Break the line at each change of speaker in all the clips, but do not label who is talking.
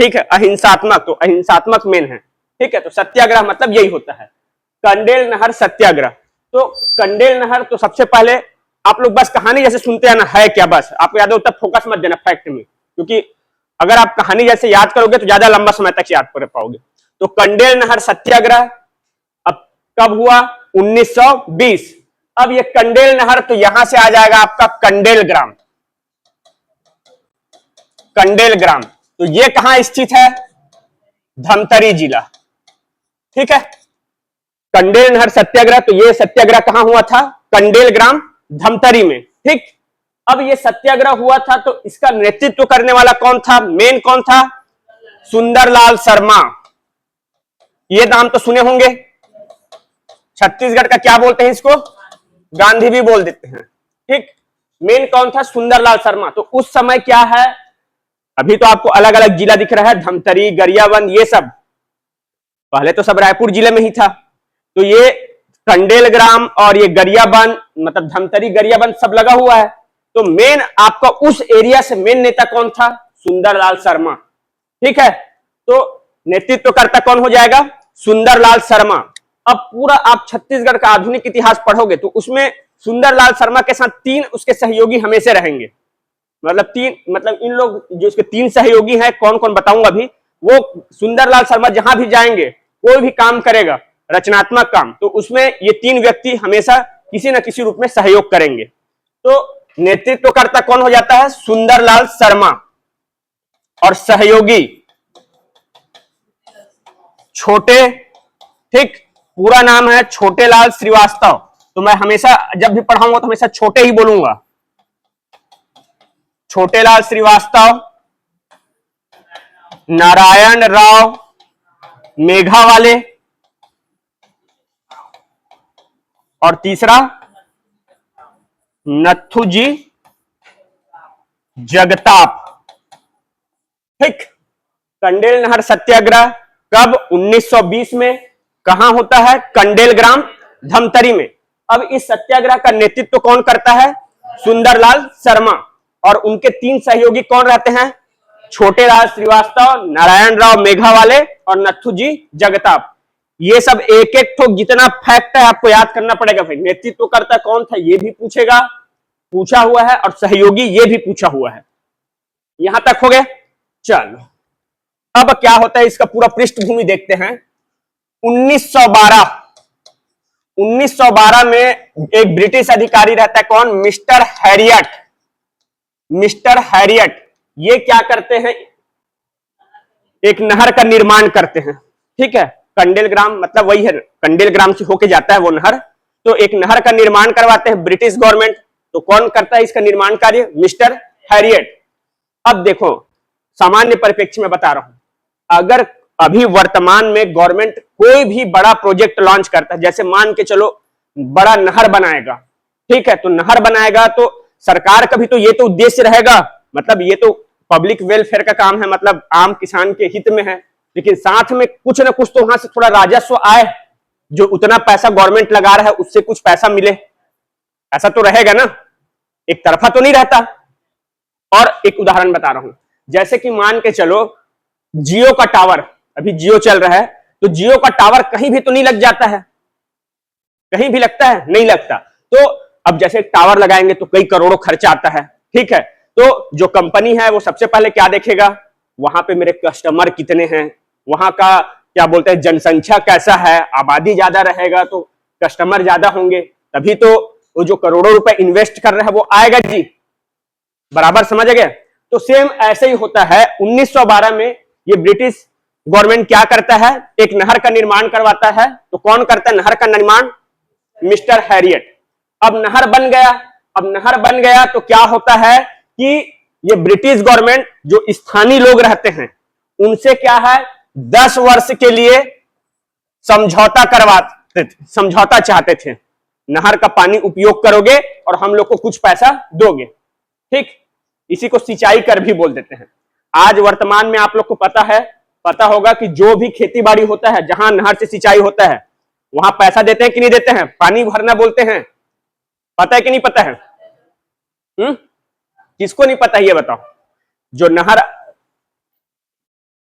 ठीक है, अहिंसात्मक, तो अहिंसात्मक मेन है। ठीक है, तो सत्याग्रह मतलब यही होता है, कंडेल नहर सत्याग्रह। तो कंडेल नहर, तो सबसे पहले आप लोग बस कहानी जैसे सुनते हैं ना, है क्या, बस आपको याद हो तब फोकस मत देना फैक्ट में, क्योंकि अगर आप कहानी जैसे याद करोगे तो ज्यादा लंबा समय तक याद कर पाओगे। तो कंडेल नहर सत्याग्रह अब कब हुआ? 1920। अब ये कंडेल नहर, तो यहां से आ जाएगा आपका कंडेल ग्राम। कंडेल ग्राम, तो ये कहां स्थित है? धमतरी जिला। ठीक है, कंडेल नहर सत्याग्रह, तो ये सत्याग्रह कहां हुआ था? कंडेल ग्राम, धमतरी में। ठीक, अब ये सत्याग्रह हुआ था तो इसका नेतृत्व करने वाला कौन था? मेन कौन था? सुंदरलाल शर्मा। ये नाम तो सुने होंगे। छत्तीसगढ़ का क्या बोलते हैं इसको? गांधी भी बोल देते हैं। ठीक, मेन कौन था? सुंदरलाल शर्मा। तो उस समय क्या है, अभी तो आपको अलग अलग जिला दिख रहा है, धमतरी, गरियाबंद, ये सब पहले तो सब रायपुर जिले में ही था। तो ये कंडेल ग्राम और ये गरियाबंद, मतलब धमतरी, गरियाबंद सब लगा हुआ है। तो मेन आपका उस एरिया से मेन नेता कौन था? सुंदरलाल शर्मा। ठीक है, तो नेतृत्व करता कौन हो जाएगा? सुंदरलाल शर्मा। अब पूरा आप छत्तीसगढ़ का आधुनिक इतिहास पढ़ोगे तो उसमें सुंदरलाल शर्मा के साथ 3 उसके सहयोगी हमेशा रहेंगे। मतलब 3, मतलब इन लोग जो इसके 3 सहयोगी हैं, कौन कौन बताऊंगा अभी। वो सुंदरलाल शर्मा जहां भी जाएंगे, कोई भी काम करेगा रचनात्मक काम, तो उसमें ये 3 व्यक्ति हमेशा किसी न किसी रूप में सहयोग करेंगे। तो नेतृत्वकर्ता कौन हो जाता है? सुंदरलाल शर्मा। और सहयोगी छोटे, ठीक, पूरा नाम है छोटेलाल श्रीवास्तव। तो मैं हमेशा जब भी पढ़ाऊंगा तो हमेशा छोटे ही बोलूंगा। छोटेलाल श्रीवास्तव, नारायण राव मेघावाले, और तीसरा नथुजी जगताप। ठीक, कंडेल नहर सत्याग्रह कब? 1920 में। कहां होता है? कंडेल ग्राम, धमतरी में। अब इस सत्याग्रह का नेतृत्व कौन करता है? सुंदरलाल शर्मा। और उनके 3 सहयोगी कौन रहते हैं? छोटेलाल श्रीवास्तव, नारायण राव मेघावाले और नथुजी जगताप। ये सब एक एक ठोक जितना फैक्ट है आपको याद करना पड़ेगा भाई। नेतृत्वकर्ता कौन था ये भी पूछेगा, पूछा हुआ है, और सहयोगी ये भी पूछा हुआ है। यहां तक हो गया। चलो, अब क्या होता है इसका पूरा पृष्ठभूमि देखते हैं। 1912 में एक ब्रिटिश अधिकारी रहता है, कौन? Mister Harriet. मिस्टर हैरियट ये क्या करते हैं? एक नहर का निर्माण करते हैं। ठीक है, कंडेल ग्राम मतलब वही है, कंडेल ग्राम से होके जाता है वो नहर। तो एक नहर का निर्माण करवाते हैं ब्रिटिश गवर्नमेंट। तो कौन करता है इसका निर्माण कार्य? Mister Harriet. अब देखो, सामान्य परिप्रेक्ष्य में बता रहा हूं, अगर अभी वर्तमान में गवर्नमेंट कोई भी बड़ा प्रोजेक्ट लॉन्च करता है, जैसे मान के चलो बड़ा नहर बनाएगा, ठीक है, तो नहर बनाएगा तो सरकार का भी तो ये तो उद्देश्य रहेगा, मतलब ये तो पब्लिक वेलफेयर का काम है, मतलब आम किसान के हित में है, लेकिन साथ में कुछ ना कुछ तो वहां से थोड़ा राजस्व आए, जो उतना पैसा गवर्नमेंट लगा रहा है उससे कुछ पैसा मिले, ऐसा तो रहेगा ना, एक तरफा तो नहीं रहता। और एक उदाहरण बता रहा हूं, जैसे कि मान के चलो जियो का टावर, अभी जियो चल रहा है, तो जियो का टावर कहीं भी तो नहीं लग जाता है, कहीं भी लगता है? नहीं लगता। तो अब जैसे टावर लगाएंगे तो कई करोड़ों खर्चा आता है, ठीक है, तो जो कंपनी है वो सबसे पहले क्या देखेगा, वहां पे मेरे कस्टमर कितने हैं, वहां का क्या बोलते हैं जनसंख्या कैसा है, आबादी ज्यादा रहेगा तो कस्टमर ज्यादा होंगे, तभी तो वो जो करोड़ों रुपए इन्वेस्ट कर रहा है वो आएगा जी, बराबर समझ गए। तो सेम ऐसे ही होता है। 1912 में ये ब्रिटिश गवर्नमेंट क्या करता है, एक नहर का निर्माण करवाता है। तो कौन करता है नहर का निर्माण? Mister Harriet. अब नहर बन गया, अब नहर बन गया तो क्या होता है कि ये ब्रिटिश गवर्नमेंट जो स्थानीय लोग रहते हैं उनसे क्या है 10 वर्ष के लिए समझौता करवाते थे, समझौता चाहते थे, नहर का पानी उपयोग करोगे और हम लोग को कुछ पैसा दोगे, ठीक, इसी को सिंचाई कर भी बोल देते हैं। आज वर्तमान में आप लोग को पता होगा कि जो भी खेती बाड़ी होता है जहां नहर से सिंचाई होता है वहां पैसा देते हैं कि नहीं देते हैं, पानी भरना बोलते हैं, पता है कि नहीं पता है? किसको नहीं पता ये बताओ? जो नहर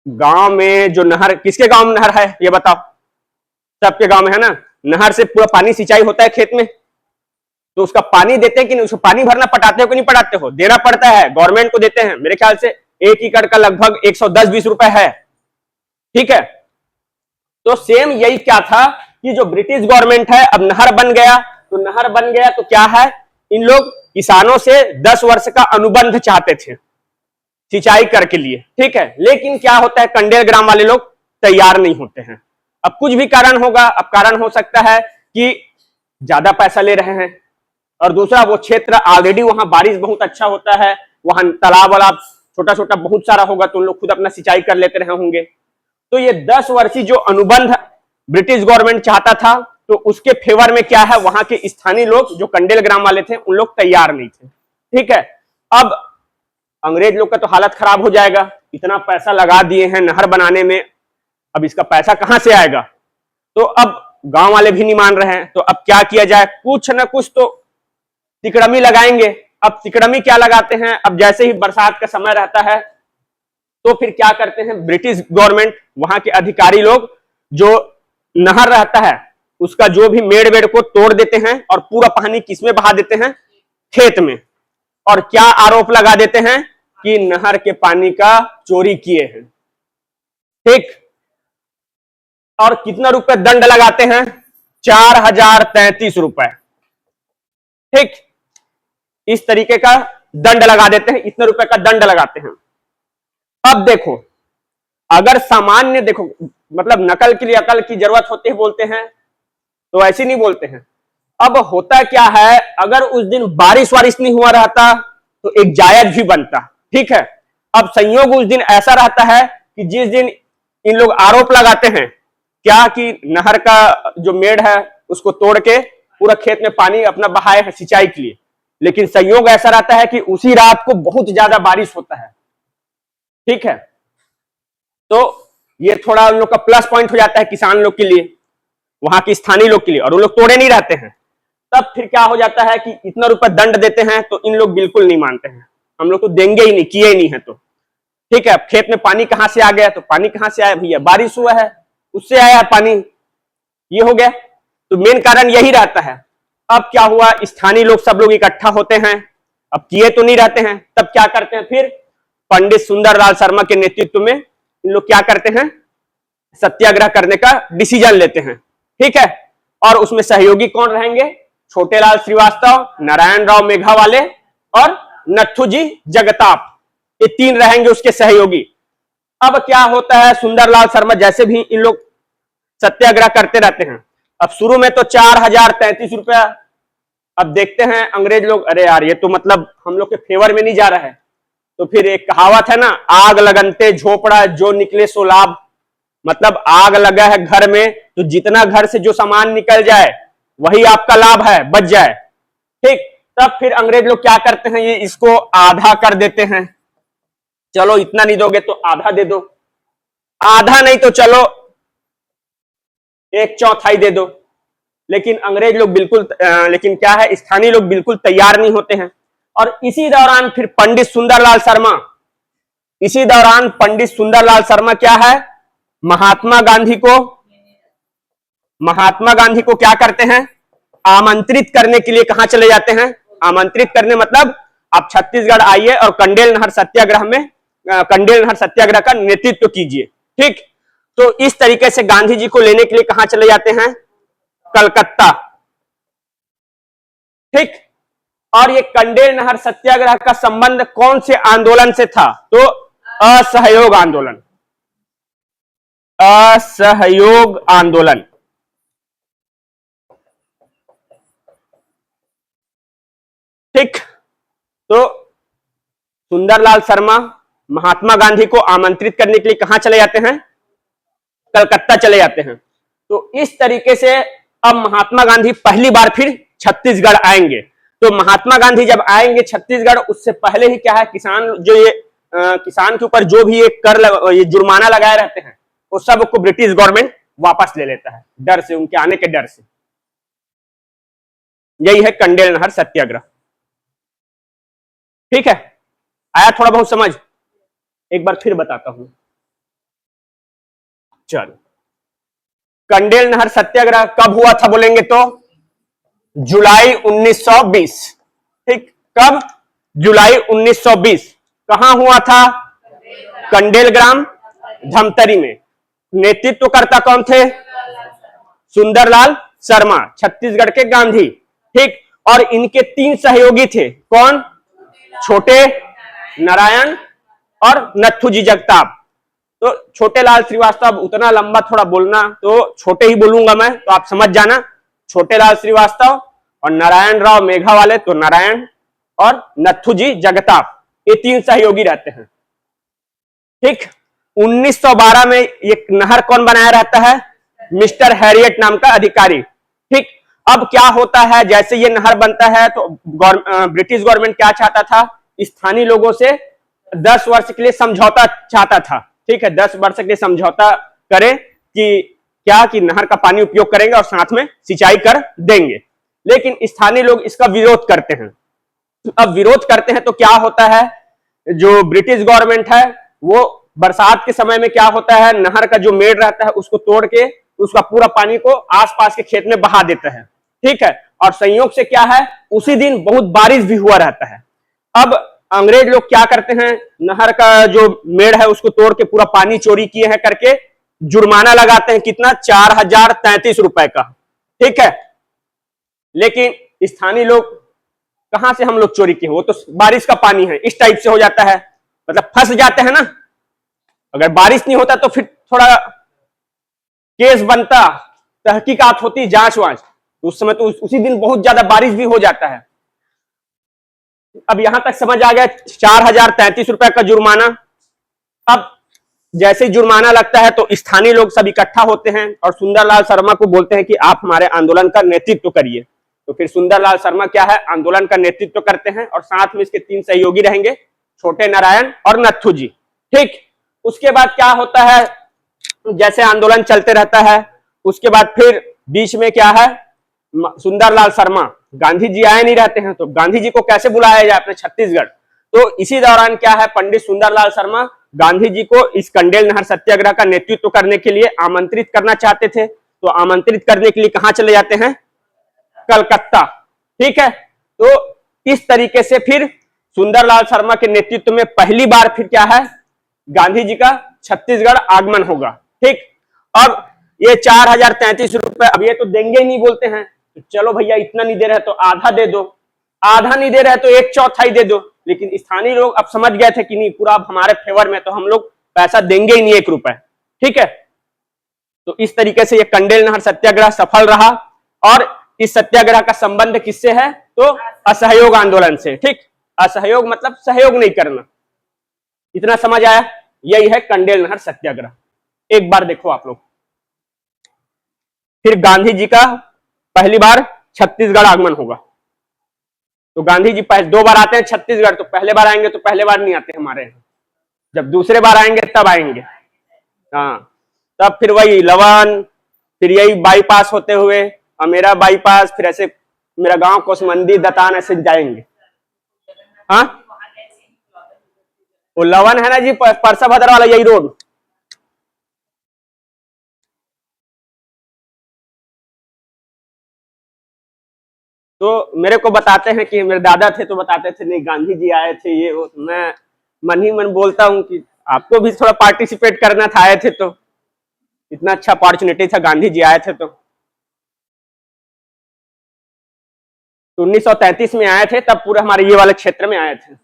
गांव में जो नहर, किसके गांव में नहर है ये बताओ? सबके गांव में है ना। नहर से पूरा पानी सिंचाई होता है खेत में, तो उसका पानी देते हैं कि नहीं? उसको पानी भरना पटाते हो कि नहीं पटाते हो? देना पड़ता है, गवर्नमेंट को देते हैं। मेरे ख्याल से 1 एकड़ का लगभग 110-20 रुपए है, ठीक है। तो सेम यही क्या था कि जो ब्रिटिश गवर्नमेंट है, अब नहर बन गया, तो नहर बन गया तो क्या है, इन लोग किसानों से 10 वर्ष का अनुबंध चाहते थे सिंचाई कर के लिए, ठीक है। लेकिन क्या होता है, कंडेल ग्राम वाले लोग तैयार नहीं होते हैं। अब कुछ भी कारण होगा, अब कारण हो सकता है कि ज्यादा पैसा ले रहे हैं, और दूसरा वो क्षेत्र ऑलरेडी वहां बारिश बहुत अच्छा होता है, वहां तालाब वालाब छोटा छोटा बहुत सारा होगा, तो उन लोग खुद अपना सिंचाई कर लेते रहे होंगे। तो ये 10 वर्षीय जो अनुबंध ब्रिटिश गवर्नमेंट चाहता था, तो उसके फेवर में क्या है, वहां के स्थानीय लोग जो कंडेल ग्राम वाले थे उन लोग तैयार नहीं थे, ठीक है। अब अंग्रेज लोग का तो हालत खराब हो जाएगा, इतना पैसा लगा दिए हैं नहर बनाने में, अब इसका पैसा कहां से आएगा? तो अब गांव वाले भी नहीं मान रहे हैं, तो अब क्या किया जाए, कुछ ना कुछ तो तिकड़मी लगाएंगे। अब तिकड़मी क्या लगाते हैं, अब जैसे ही बरसात का समय रहता है तो फिर क्या करते हैं ब्रिटिश गवर्नमेंट, वहां के अधिकारी लोग, जो नहर रहता है उसका जो भी मेड़ वेड़ को तोड़ देते हैं और पूरा पानी किसमें बहा देते हैं, खेत में। और क्या आरोप लगा देते हैं कि नहर के पानी का चोरी किए हैं, ठीक। और कितना रुपए दंड लगाते हैं, 4033 रुपए, ठीक। इस तरीके का दंड लगा देते हैं, इतने रुपए का दंड लगाते हैं। अब देखो, अगर सामान्य, देखो मतलब नकल के लिए अकल की जरूरत होती है बोलते हैं, तो ऐसे नहीं बोलते हैं। अब होता क्या है, अगर उस दिन बारिश वारिश नहीं हुआ रहता तो एक जायज भी बनता, ठीक है। अब संयोग उस दिन ऐसा रहता है कि जिस दिन इन लोग आरोप लगाते हैं क्या कि नहर का जो मेड़ है उसको तोड़ के पूरा खेत में पानी अपना बहाए है सिंचाई के लिए, लेकिन संयोग ऐसा रहता है कि उसी रात को बहुत ज्यादा बारिश होता है, ठीक है। तो ये थोड़ा उन लोग का प्लस पॉइंट हो जाता है किसान लोग के लिए, वहां के स्थानीय लोग के लिए, और वो लोग तोड़े नहीं रहते हैं। तब फिर क्या हो जाता है कि इतना रुपए दंड देते हैं तो इन लोग बिल्कुल नहीं मानते हैं, हम लोग तो देंगे ही नहीं, किए ही नहीं है, तो ठीक है। खेत में पानी कहां से आ गया, तो पानी कहां से आया भैया, बारिश हुआ है उससे आया पानी, ये हो गया। तो मेन कारण यही रहता है। अब क्या हुआ, स्थानीय लोग सब लोग इकट्ठा होते हैं, अब किए तो नहीं रहते हैं, तब क्या करते हैं, फिर पंडित सुंदरलाल शर्मा के नेतृत्व में इन लोग क्या करते हैं, सत्याग्रह करने का डिसीजन लेते हैं, ठीक है। और उसमें सहयोगी कौन रहेंगे, छोटेलाल श्रीवास्तव, नारायण राव मेघावाले और नथुजी जगताप, ये 3 रहेंगे उसके सहयोगी। अब क्या होता है, सुंदरलाल शर्मा जैसे भी इन लोग सत्याग्रह करते रहते हैं। अब शुरू में तो 4033 रुपया, अब देखते हैं अंग्रेज लोग, अरे यार ये तो मतलब हम लोग के फेवर में नहीं जा रहा है, तो फिर एक कहावत है ना, आग लगनते झोपड़ा जो निकले सो लाभ, मतलब आग लगा है घर में तो जितना घर से जो सामान निकल जाए वही आपका लाभ है, बच जाए, ठीक। तब फिर अंग्रेज लोग क्या करते हैं, ये इसको आधा कर देते हैं, चलो इतना नहीं दोगे तो आधा दे दो, आधा नहीं तो चलो 1/4 दे दो। लेकिन अंग्रेज लोग बिल्कुल लेकिन क्या है, स्थानीय लोग बिल्कुल तैयार नहीं होते हैं। और इसी दौरान फिर पंडित सुंदरलाल शर्मा, इसी दौरान पंडित सुंदरलाल शर्मा क्या है, महात्मा गांधी को क्या करते हैं, आमंत्रित करने के लिए कहां चले जाते हैं, आमंत्रित करने मतलब आप छत्तीसगढ़ आइए और कंडेल नहर सत्याग्रह का नेतृत्व कीजिए, ठीक। तो इस तरीके से गांधी जी को लेने के लिए कहां चले जाते हैं, कलकत्ता, ठीक। और ये कंडेल नहर सत्याग्रह का संबंध कौन से आंदोलन से था, तो असहयोग आंदोलन, असहयोग आंदोलन, ठीक। तो सुंदरलाल शर्मा महात्मा गांधी को आमंत्रित करने के लिए कहां चले जाते हैं, कलकत्ता चले जाते हैं। तो इस तरीके से अब महात्मा गांधी पहली बार फिर छत्तीसगढ़ आएंगे। तो महात्मा गांधी जब आएंगे छत्तीसगढ़, उससे पहले ही क्या है, किसान जो ये किसान के ऊपर जो भी ये जुर्माना लगाए रहते हैं वो सबको ब्रिटिश गवर्नमेंट वापस ले लेता है, डर से, उनके आने के डर से। यही है कंडेल नहर सत्याग्रह, ठीक है। आया थोड़ा बहुत समझ, एक बार फिर बताता हूं। चलो, कंडेल नहर सत्याग्रह कब हुआ था बोलेंगे तो जुलाई 1920। ठीक, कब? जुलाई 1920। कहां हुआ था? कंडेल ग्राम, धमतरी में। नेतृत्व करता कौन थे? सुंदरलाल शर्मा, छत्तीसगढ़ के गांधी। ठीक, और इनके 3 सहयोगी थे। कौन? छोटे नारायण और नथुजी जगताप। तो छोटे लाल श्रीवास्तव, उतना लंबा थोड़ा बोलना, तो छोटे ही बोलूंगा मैं, तो आप समझ जाना। छोटे लाल श्रीवास्तव और नारायण राव मेघावाले, तो नारायण और नथुजी जगताप, ये 3 सहयोगी रहते हैं। ठीक, 1912 में एक नहर कौन बनाया रहता है? मिस्टर हैरियट नाम का अधिकारी। ठीक, अब क्या होता है, जैसे ये नहर बनता है तो ब्रिटिश गवर्नमेंट क्या चाहता था? स्थानीय लोगों से 10 वर्ष के लिए समझौता चाहता था। ठीक है, 10 वर्ष के लिए समझौता करे कि क्या कि नहर का पानी उपयोग करेंगे और साथ में सिंचाई कर देंगे। लेकिन स्थानीय लोग इसका विरोध करते हैं। अब विरोध करते हैं तो क्या होता है, जो ब्रिटिश गवर्नमेंट है वो बरसात के समय में क्या होता है, नहर का जो मेड़ रहता है उसको तोड़ के उसका पूरा पानी को आसपास के खेत में बहा देता है। ठीक है, और संयोग से क्या है, उसी दिन बहुत बारिश भी हुआ रहता है। अब अंग्रेज लोग क्या करते हैं, नहर का जो मेड़ है उसको तोड़ के पूरा पानी चोरी किए हैं करके जुर्माना लगाते हैं। कितना? 4033 रुपए का। ठीक है, लेकिन स्थानीय लोग, कहां से हम लोग चोरी किए? वो तो बारिश का पानी है, इस टाइप से हो जाता है, मतलब फंस जाते हैं ना। अगर बारिश नहीं होता तो फिर थोड़ा केस बनता, तहकीकात होती, जांच वांच, उस समय तो उसी दिन बहुत ज्यादा बारिश भी हो जाता है। अब यहां तक समझ आ गया, 4033 रुपए का जुर्माना। अब जैसे जुर्माना लगता है तो स्थानीय लोग सब इकट्ठा होते हैं और सुंदरलाल शर्मा को बोलते हैं कि आप हमारे आंदोलन का नेतृत्व करिए। तो फिर सुंदरलाल शर्मा क्या है, आंदोलन का नेतृत्व करते हैं और साथ में इसके 3 सहयोगी रहेंगे, छोटे नारायण और नथु जी। ठीक, उसके बाद क्या होता है, जैसे आंदोलन चलते रहता है, उसके बाद फिर बीच में क्या है, सुंदरलाल शर्मा, गांधी जी आए नहीं रहते हैं, तो गांधी जी को कैसे बुलाया जाए अपने छत्तीसगढ़? तो इसी दौरान क्या है, पंडित सुंदरलाल शर्मा गांधी जी को इस कंडेल नहर सत्याग्रह का नेतृत्व करने के लिए आमंत्रित करना चाहते थे। तो आमंत्रित करने के लिए कहां चले जाते हैं? कलकत्ता। ठीक है, तो इस तरीके से फिर सुंदरलाल शर्मा के नेतृत्व में पहली बार फिर क्या है, गांधी जी का छत्तीसगढ़ आगमन होगा। ठीक, अब ये 4033 रुपए, अब ये तो देंगे ही नहीं बोलते हैं, तो चलो भैया इतना नहीं दे रहे तो आधा दे दो, आधा नहीं दे रहे तो 1/4 दे दो। लेकिन स्थानीय लोग अब समझ गए थे कि नहीं, पूरा अब हमारे फेवर में, तो हम लोग पैसा देंगे ही नहीं 1 रुपए। ठीक है, तो इस तरीके से ये कंडेल नहर सत्याग्रह सफल रहा। और इस सत्याग्रह का संबंध किससे है? तो असहयोग आंदोलन से। ठीक, असहयोग मतलब सहयोग नहीं करना। इतना समझ आया? यही है कंडेल नहर सत्याग्रह। एक बार देखो आप लोग, फिर गांधी जी का पहली बार छत्तीसगढ़ आगमन होगा। तो गांधी जी 2 बार आते हैं छत्तीसगढ़, तो पहले बार आएंगे तो पहले बार नहीं आते हमारे यहाँ, जब दूसरे बार आएंगे तब आएंगे। हाँ, तब फिर वही लवन, फिर यही बाईपास होते हुए मेरा बाईपास, फिर ऐसे मेरा गांव कोसमंदी दतान ऐसे जाएंगे। हाँ, वो लवन है ना जी, परसा भद्र वाला यही रोड। तो मेरे को बताते हैं कि मेरे दादा थे तो बताते थे नहीं गांधी जी आए थे ये वो, तो मैं मन ही मन बोलता हूँ कि आपको भी थोड़ा पार्टिसिपेट करना था, आए थे तो इतना अच्छा अपॉर्चुनिटी था, गांधी जी आए थे तो 1933 में आए थे, तब पूरा हमारे ये वाले क्षेत्र में आए थे।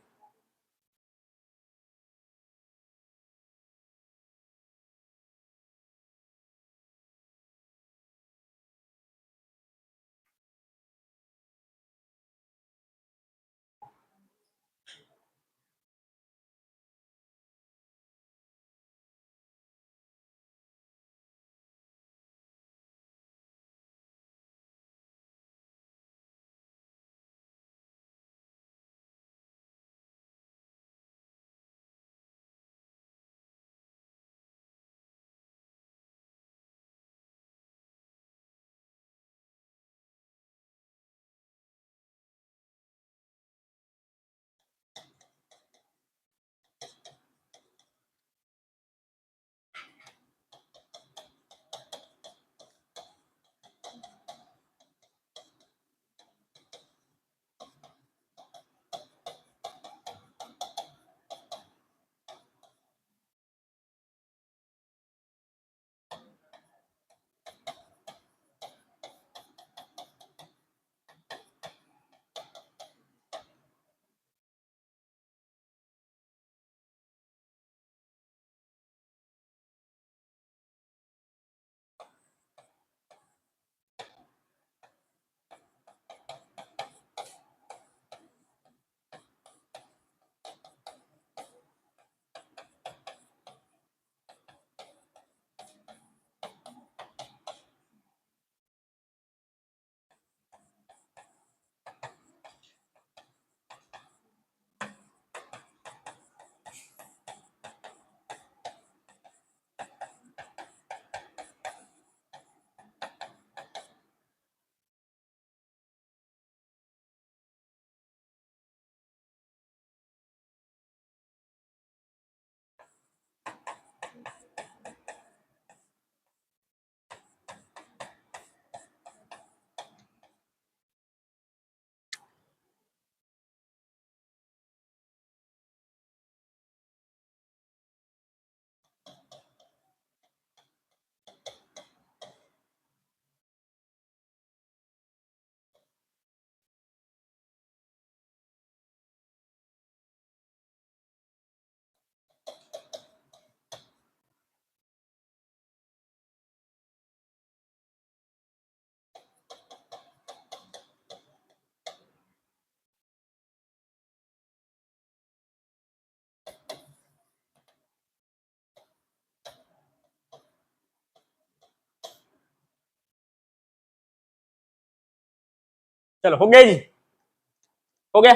चलो हो गया जी, हो गया,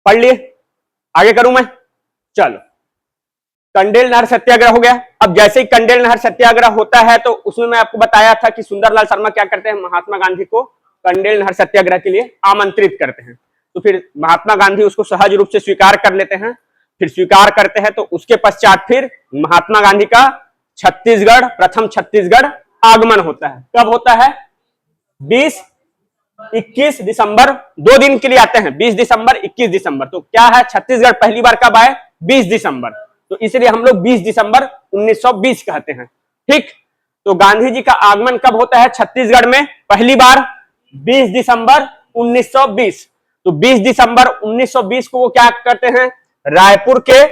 पढ़ लिए, आगे करूं मैं। चलो, कंडेल नहर सत्याग्रह हो गया। अब जैसे ही कंडेल नहर सत्याग्रह होता है तो उसमें मैं आपको बताया था कि सुंदरलाल शर्मा क्या करते हैं, महात्मा गांधी को कंडेल नहर सत्याग्रह के लिए आमंत्रित करते हैं। तो फिर महात्मा गांधी उसको सहज रूप से स्वीकार कर लेते हैं। फिर स्वीकार करते हैं तो उसके पश्चात फिर महात्मा गांधी का छत्तीसगढ़, प्रथम छत्तीसगढ़ आगमन होता है। कब होता है? 20-21 दिसंबर, 2 दिन के लिए आते हैं, 20 दिसंबर 21 दिसंबर। तो क्या है, छत्तीसगढ़ पहली बार कब आए? 20 दिसंबर। तो इसलिए हम लोग 20 दिसंबर 1920 कहते हैं। ठीक, तो गांधी जी का आगमन कब होता है छत्तीसगढ़ में पहली बार? 20 दिसंबर 1920। तो 20 दिसंबर 1920 को वो क्या करते हैं, रायपुर के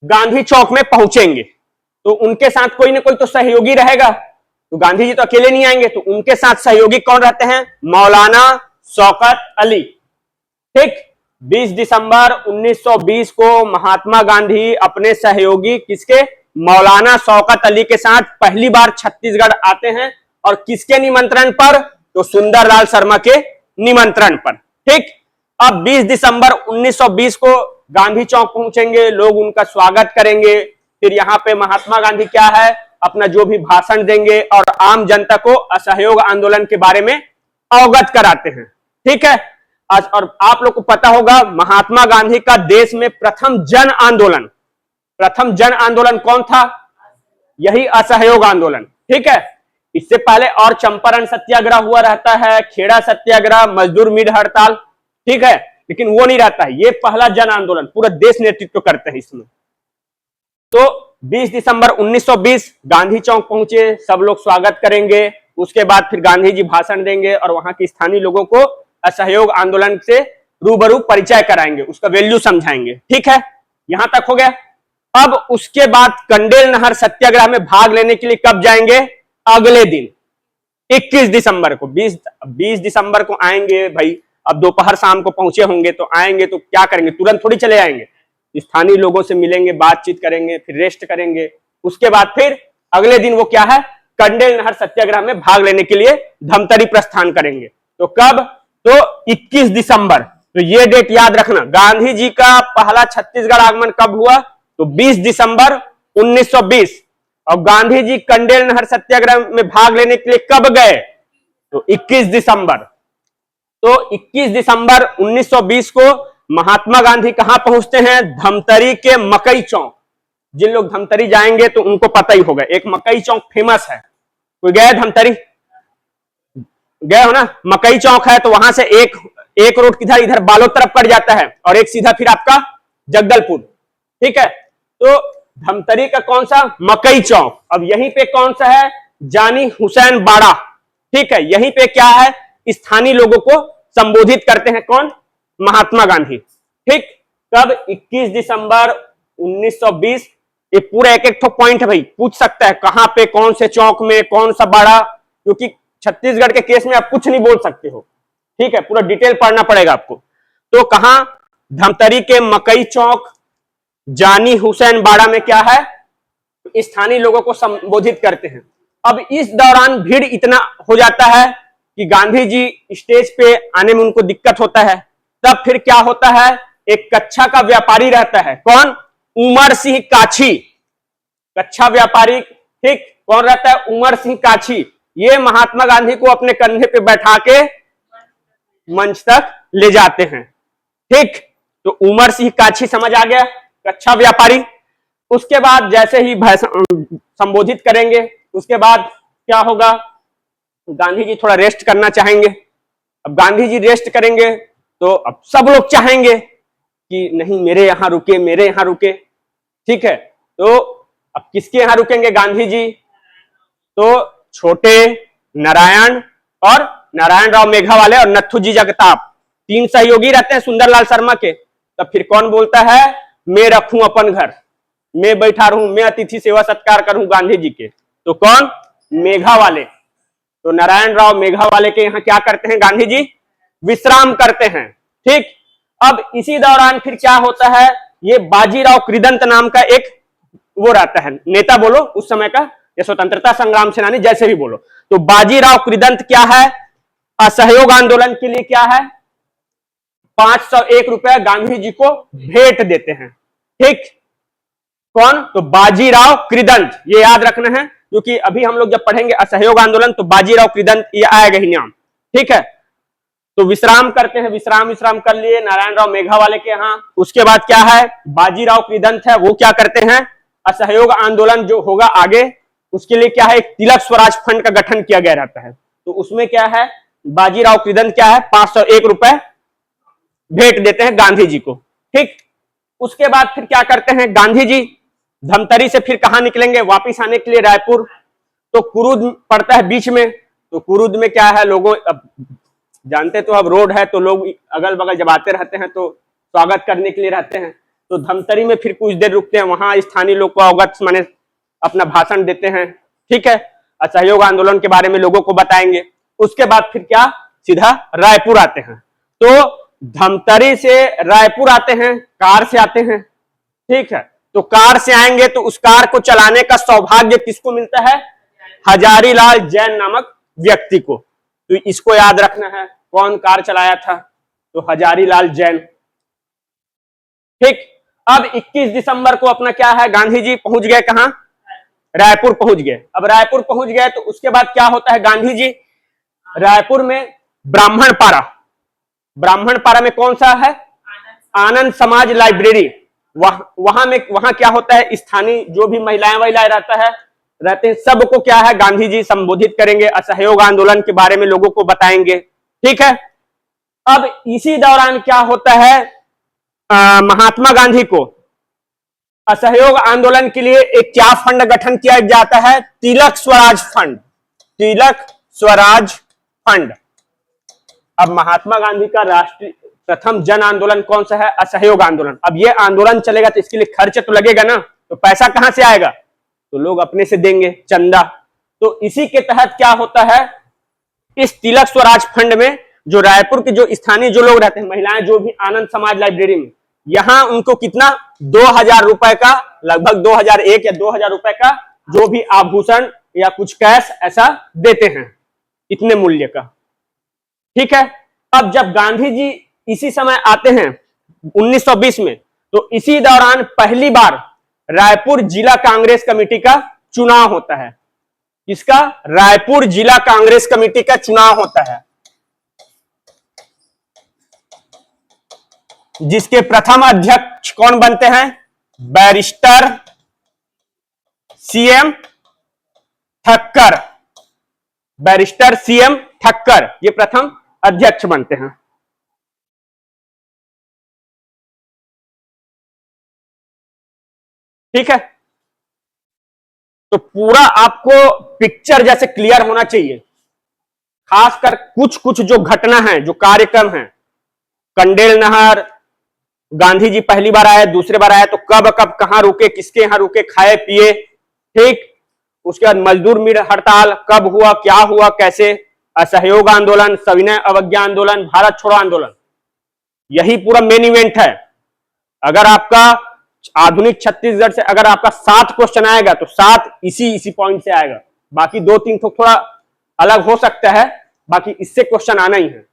गांधी चौक में पहुंचेंगे। तो उनके साथ कोई ना कोई तो सहयोगी रहेगा, तो गांधी जी तो अकेले नहीं आएंगे, तो उनके साथ सहयोगी कौन रहते हैं? मौलाना शौकत अली। ठीक, 20 दिसंबर 1920 को महात्मा गांधी अपने सहयोगी किसके? मौलाना शौकत अली के साथ पहली बार छत्तीसगढ़ आते हैं। और किसके निमंत्रण पर? तो सुंदरलाल शर्मा के निमंत्रण पर। ठीक, अब 20 दिसंबर 1920 को गांधी चौक पहुंचेंगे, लोग उनका स्वागत करेंगे। फिर यहाँ पे महात्मा गांधी क्या है, अपना जो भी भाषण देंगे और आम जनता को असहयोग आंदोलन के बारे में अवगत कराते हैं। ठीक है, और आप लोग को पता होगा महात्मा गांधी का देश में प्रथम जन आंदोलन कौन था? यही असहयोग आंदोलन। ठीक है, इससे पहले और चंपारण सत्याग्रह हुआ रहता है, खेड़ा सत्याग्रह, मजदूर मिल हड़ताल। ठीक है, लेकिन वो नहीं रहता है, ये पहला जन आंदोलन, पूरा देश नेतृत्व करते हैं इसमें। तो 20 दिसंबर 1920 गांधी चौक पहुंचे, सब लोग स्वागत करेंगे। उसके बाद फिर गांधी जी भाषण देंगे और वहां के स्थानीय लोगों को असहयोग आंदोलन से रूबरू परिचय कराएंगे, उसका वैल्यू समझाएंगे। ठीक है, यहां तक हो गया। अब उसके बाद कंडेल नहर सत्याग्रह में भाग लेने के लिए कब जाएंगे? अगले दिन 21 दिसंबर को। 20 दिसंबर को आएंगे भाई, अब दोपहर शाम को पहुंचे होंगे, तो आएंगे तो क्या करेंगे, तुरंत थोड़ी चले आएंगे, स्थानीय लोगों से मिलेंगे, बातचीत करेंगे, फिर रेस्ट करेंगे। उसके बाद फिर अगले दिन वो क्या है, कंडेल नहर सत्याग्रह में भाग लेने के लिए धमतरी प्रस्थान करेंगे। तो कब? तो 21 दिसंबर। तो ये डेट याद रखना। गांधी जी का पहला छत्तीसगढ़ आगमन कब हुआ? तो 20 दिसंबर 1920। और गांधी जी कंडेल नहर सत्याग्रह में भाग लेने के लिए कब गए? तो 21 दिसंबर। तो 21 दिसंबर 1920 को महात्मा गांधी कहां पहुंचते हैं? धमतरी के मकई चौक। जिन लोग धमतरी जाएंगे तो उनको पता ही होगा, एक मकई चौक फेमस है। कोई गए धमतरी? गए हो ना? मकई चौक है, तो वहां से एक रोड किधर, इधर बालोद तरफ पड़ जाता है, और एक सीधा फिर आपका जगदलपुर। ठीक है, तो धमतरी का कौन सा? मकई चौक। अब यहीं पे कौन सा है? जानी हुसैन बाड़ा। ठीक है, यहीं पे क्या है, स्थानीय लोगों को संबोधित करते हैं कौन? महात्मा गांधी। ठीक, कब? 21 दिसंबर 1920। ये पूरा एक एक पॉइंट है भाई, पूछ सकता है कहां पे, कौन से चौक में, कौन सा बाड़ा, क्योंकि छत्तीसगढ़ के केस में आप कुछ नहीं बोल सकते हो। ठीक है, पूरा डिटेल पढ़ना पड़ेगा आपको। तो कहां? धमतरी के मकई चौक, जानी हुसैन बाड़ा में क्या है, स्थानीय लोगों को संबोधित करते हैं। अब इस दौरान भीड़ इतना हो जाता है कि गांधी जी स्टेज पे आने में उनको दिक्कत होता है। तब फिर क्या होता है, एक कच्छा का व्यापारी रहता है, कौन? उमर सिंह काछी। कच्छा व्यापारी, ठीक, कौन रहता है? उमर सिंह काछी। ये महात्मा गांधी को अपने कंधे पे बैठा के मंच तक ले जाते हैं। ठीक, तो उमर सिंह काछी समझ आ गया, कच्छा व्यापारी। उसके बाद जैसे ही संबोधित करेंगे, उसके बाद क्या होगा, गांधी जी थोड़ा रेस्ट करना चाहेंगे। अब गांधी जी रेस्ट करेंगे तो अब सब लोग चाहेंगे कि नहीं मेरे यहां रुके, मेरे यहां रुके। ठीक है, तो अब किसके यहां रुकेंगे गांधी जी? तो छोटे नारायण और नारायण राव मेघावाले और नथुजी जगताप, 3 सहयोगी रहते हैं सुंदरलाल शर्मा के। तब फिर कौन बोलता है, मैं रखूं अपन घर, मैं बैठा रहूं, मैं अतिथि सेवा सत्कार करूं गांधी जी के। तो कौन? मेघावाले। तो नारायण राव मेघावाले के यहाँ क्या करते हैं गांधी जी? विश्राम करते हैं। ठीक, अब इसी दौरान फिर क्या होता है, ये बाजीराव कृदंत नाम का एक वो रहता है नेता, बोलो उस समय का, या स्वतंत्रता संग्राम सेनानी, जैसे भी बोलो। तो बाजीराव कृदंत क्या है? असहयोग आंदोलन के लिए क्या है? 501 रुपया गांधी जी को भेंट देते हैं। ठीक, कौन? तो बाजीराव कृदंत, ये याद रखना है, क्योंकि अभी हम लोग जब पढ़ेंगे असहयोग आंदोलन तो बाजीराव कृदंत ये आएगा ही नाम। ठीक है, तो विश्राम करते हैं, विश्राम कर लिए नारायण राव मेघावाले के यहाँ। उसके बाद क्या है? बाजीराव कृदंत है, वो क्या करते हैं? असहयोग आंदोलन जो होगा आगे, उसके लिए क्या है? एक तिलक स्वराज फंड का गठन किया गया रहता है। तो उसमें क्या है? बाजीराव कृदंत क्या है? 501 रुपए भेंट देते हैं गांधी जी को। ठीक, उसके बाद फिर क्या करते हैं गांधी जी? धमतरी से फिर कहां निकलेंगे? वापिस आने के लिए रायपुर। तो कुरुद पड़ता है बीच में। तो कुरुद में क्या है? लोगों, अब जानते तो अब रोड है तो लोग अगल बगल जब आते रहते हैं तो स्वागत करने के लिए रहते हैं। तो धमतरी में फिर कुछ देर रुकते हैं, वहां स्थानीय लोग को अवगत माने अपना भाषण देते हैं। ठीक है, असहयोग आंदोलन के बारे में लोगों को बताएंगे। उसके बाद फिर क्या? सीधा रायपुर आते हैं। तो धमतरी से रायपुर आते हैं, कार से आते हैं। ठीक है, तो कार से आएंगे तो उस कार को चलाने का सौभाग्य किसको मिलता है? हजारीलाल जैन नामक व्यक्ति को। तो इसको याद रखना है, कौन कार चलाया था? तो हजारीलाल जैन। ठीक, अब 21 दिसंबर को अपना क्या है? गांधी जी पहुंच गए कहां? रायपुर पहुंच गए। अब रायपुर पहुंच गए तो उसके बाद क्या होता है? गांधी जी रायपुर में ब्राह्मणपारा, ब्राह्मणपारा में कौन सा है? आनंद समाज लाइब्रेरी। वहां क्या होता है? स्थानीय जो भी महिलाएं रहते हैं, सबको क्या है? गांधी जी संबोधित करेंगे, असहयोग आंदोलन के बारे में लोगों को बताएंगे। ठीक है, अब इसी दौरान क्या होता है? महात्मा गांधी को असहयोग आंदोलन के लिए एक क्या फंड गठन किया जाता है? तिलक स्वराज फंड, तिलक स्वराज फंड। अब महात्मा गांधी का राष्ट्रीय प्रथम जन आंदोलन कौन सा है? असहयोग आंदोलन। अब ये आंदोलन चलेगा तो इसके लिए खर्च तो लगेगा ना, तो पैसा कहां से आएगा? तो लोग अपने से देंगे, चंदा। तो इसी के तहत क्या होता है? इस तिलक स्वराज फंड में जो रायपुर के जो स्थानीय जो लोग रहते हैं, महिलाएं जो भी आनंद समाज लाइब्रेरी में, यहां उनको कितना? 2000 रुपए का, लगभग 2001 या 2000 रुपए का जो भी आभूषण या कुछ कैश ऐसा देते हैं, इतने मूल्य का। ठीक है, अब जब गांधी जी इसी समय आते हैं 1920 में, तो इसी दौरान पहली बार रायपुर जिला कांग्रेस कमेटी का चुनाव होता है। किसका? रायपुर जिला कांग्रेस कमेटी का चुनाव होता है, जिसके प्रथम अध्यक्ष कौन बनते हैं? Barrister CM Thakkar. Barrister CM Thakkar ये प्रथम अध्यक्ष बनते हैं। ठीक है, तो पूरा आपको पिक्चर जैसे क्लियर होना चाहिए। खासकर कुछ कुछ जो घटना है, जो कार्यक्रम है, कंडेल नहर, गांधी जी पहली बार आए, दूसरी बार आए तो कब कब कहां रुके, किसके यहां रुके, खाए पिए। ठीक, उसके बाद मजदूर मिल हड़ताल कब हुआ, क्या हुआ, कैसे, असहयोग आंदोलन, सविनय अवज्ञा आंदोलन, भारत छोड़ो आंदोलन, यही पूरा मेन इवेंट है। अगर आपका आधुनिक छत्तीसगढ़ से अगर आपका 7 क्वेश्चन आएगा तो 7 इसी पॉइंट से आएगा। बाकी 2-3 तो थोड़ा अलग हो सकता है, बाकी इससे क्वेश्चन आना ही है।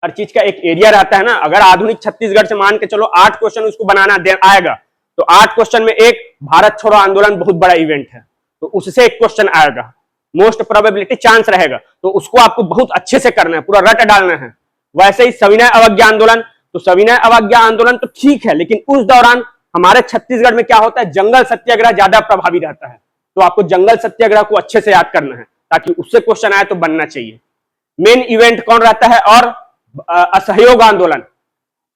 हर चीज का एक एरिया रहता है ना। अगर आधुनिक छत्तीसगढ़ से मान के चलो 8 क्वेश्चन उसको बनाना आएगा, तो 8 क्वेश्चन में एक भारत छोड़ो आंदोलन बहुत बड़ा इवेंट है, तो उससे एक क्वेश्चन आएगा, मोस्ट प्रोबेबिलिटी चांस रहेगा, तो उसको आपको बहुत अच्छे से करना है, पूरा रट डालना है। वैसे ही सविनय अवज्ञा आंदोलन, तो सविनय अवज्ञा आंदोलन तो ठीक है, लेकिन उस दौरान हमारे छत्तीसगढ़ में क्या होता है? जंगल सत्याग्रह ज्यादा प्रभावी रहता है, तो आपको जंगल सत्याग्रह को अच्छे से याद करना है ताकि उससे क्वेश्चन आए तो बनना चाहिए। मेन इवेंट कौन रहता है? और असहयोग आंदोलन,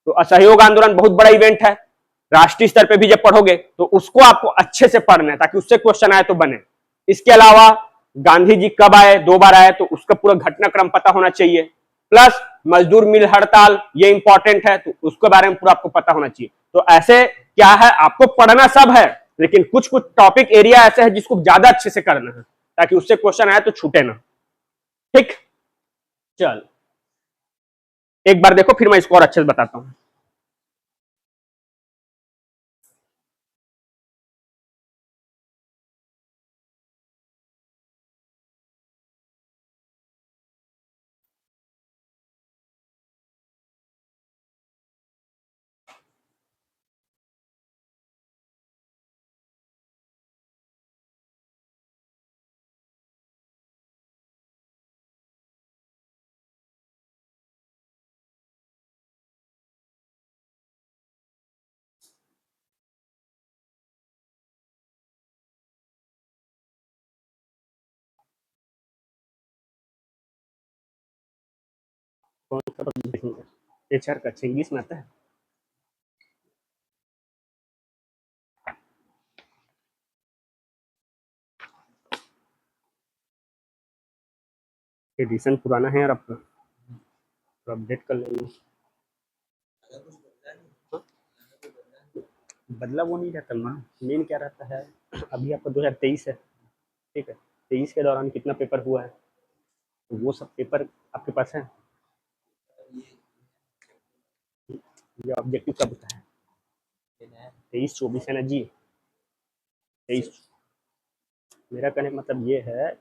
तो असहयोग आंदोलन बहुत बड़ा इवेंट है, राष्ट्रीय स्तर पे भी जब पढ़ोगे तो उसको आपको अच्छे से पढ़ना है ताकि उससे क्वेश्चन आए तो बने। इसके अलावा गांधी जी कब आए, 2 बार आए, तो उसका पूरा घटनाक्रम पता होना चाहिए। प्लस मजदूर मिल हड़ताल ये इंपॉर्टेंट है, तो उसके बारे में पूरा आपको पता होना चाहिए। तो ऐसे क्या है, आपको पढ़ना सब है, लेकिन कुछ कुछ टॉपिक एरिया ऐसे है जिसको ज्यादा अच्छे से करना है ताकि उससे क्वेश्चन आए तो छूटे ना। ठीक, चल एक बार देखो, फिर मैं इसको और अच्छे से बताता हूं। कौन सा पद देखेंगे? HR का। अच्छा, इंग्लिश में आता है। एडिशन पुराना है यार आपका, तो अपडेट कर लेंगे। बदला वो नहीं रहता ना, मेन क्या रहता है, अभी आपका 2023 है, ठीक है, 23 के दौरान कितना पेपर हुआ है, तो वो सब पेपर आपके पास है। ये ऑब्जेक्टिव कब होता है? 23-24 है ना जी, 23। मेरा कहने का मतलब ये है,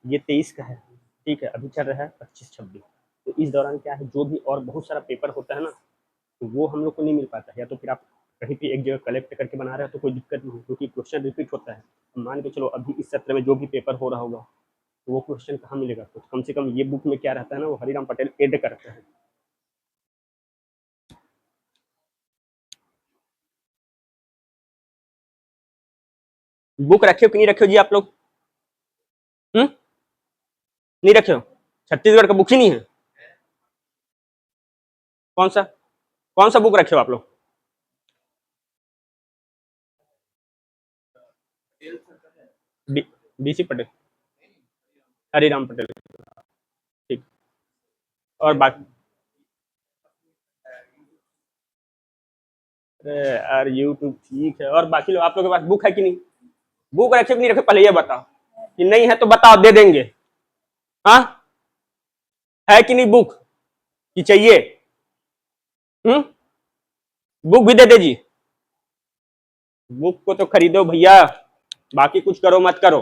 ये 23 का है, ठीक है, अभी चल रहा है 25-26, तो इस दौरान क्या है, जो भी और बहुत सारा पेपर होता है ना, तो वो हम लोग को नहीं मिल पाता है, या तो फिर आप कहीं पे एक जगह कलेक्ट करके बना रहे हो तो कोई दिक्कत नहीं, क्योंकि क्वेश्चन रिपीट होता है। मान के चलो अभी इस सत्र में जो भी पेपर हो रहा होगा, तो वो क्वेश्चन कहाँ मिलेगा, तो कम से कम ये बुक में क्या रहता है ना, वो हरिराम पटेल ऐड करते हैं। बुक रखे हो कि नहीं रखे हो जी आप लोग? नहीं रखे हो? छत्तीसगढ़ का बुक ही नहीं है? कौन सा, कौन सा बुक रखे हो आप लोग? BC पटेल, हरिराम पटेल, ठीक। और बाकी यार यूट्यूब ठीक है, और बाकी लोग आप लोग के पास बुक है कि नहीं? बुक रखे कि नहीं रखे, पहले ये बताओ, कि नहीं है तो बताओ, दे देंगे। हाँ, है कि नहीं बुक, कि चाहिए? बुक भी दे दे जी। बुक को तो खरीदो भैया, बाकी कुछ करो मत करो।